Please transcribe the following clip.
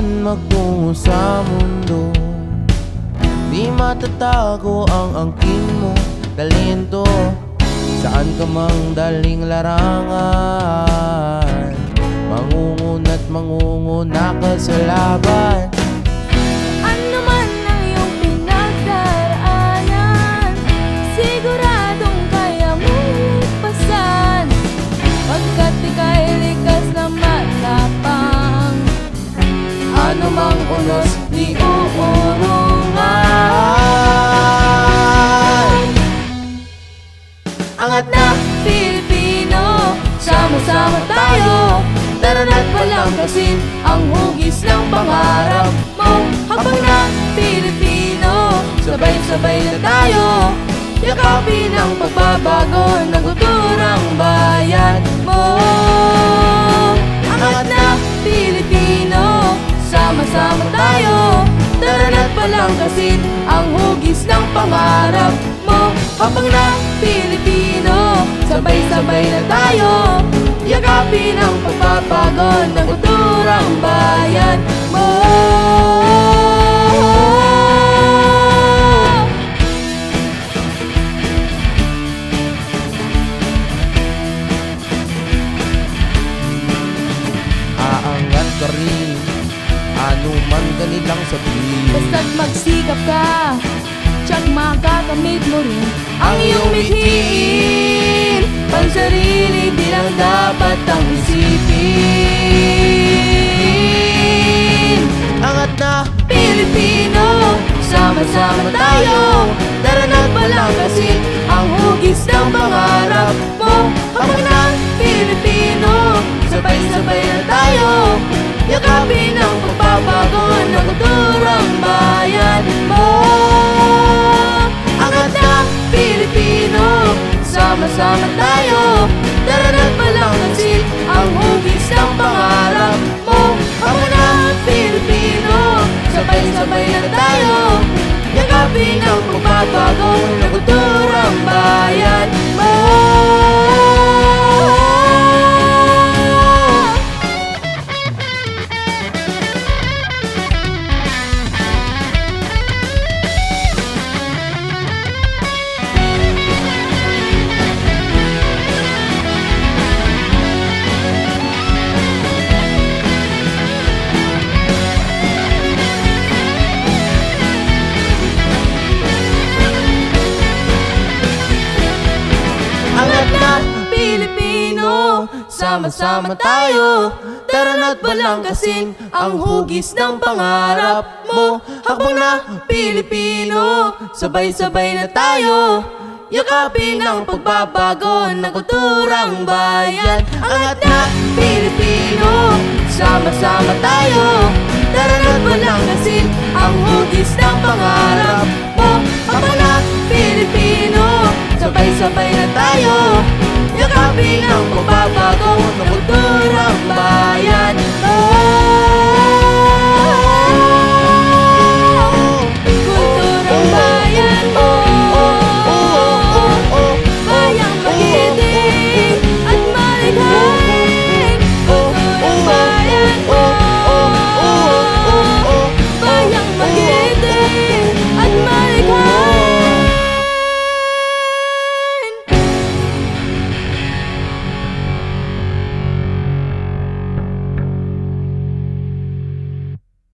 man magtungo sa mundo, di matatago ang angking mo talento. Saan ka mang daling larangan, mangunguna't mangunguna ka sa laban. Ano man ang iyong pinagdaraanan, siguradong kaya mong lipasan, pagkat ika'y likas na matapang. Ano mang unos di uurungan. Angat na Pilipino, sama-sama tayo. Tara na't palangkasin ang hugis ng pangarap mo. Habang na Pilipino, sabay-sabay na tayo. Yakapin ang pagbabago ng kulturang bayan mo. Angat na Pilipino, sama-sama tayo. Tara na't palangkasin ang hugis ng pangarap mo. Habang na Pilipino, sabay-sabay na tayo. Yakapin ang pagbabago ng kulturang bayan mo. Aangat ka rin, ano man kanilang sabihin. Basta't magsikap ka, tiyak makakamit mo rin ang iyong mithiin. Pansarili bilang dapat ang isipin. Angat na Pilipino, sama-sama tayo. Tara na't palangkasin ang hugis ng pangarap mo. Habang na Pilipino, sabay-sabay na tayo. Yakapin ang pagbabago ng kulturang bayan mo. Angat na Pilipino, sama-sama tayo. Tara na't palangkasin ang hugis ng pangarap mo. Habang na Pilipino, sabay-sabay na tayo. Yakapin ang pagbabago ng kulturang bayan mo. Pilipino, sama-sama tayo. Tara na't balangkasin ang hugis ng pangarap mo. Hakbang na Pilipino, sabay-sabay na tayo. Yakapin ang pagbabago ng kulturang bayan. Angat na Pilipino, sama-sama tayo. Tara na't balangkasin ang hugis ng pangarap mo.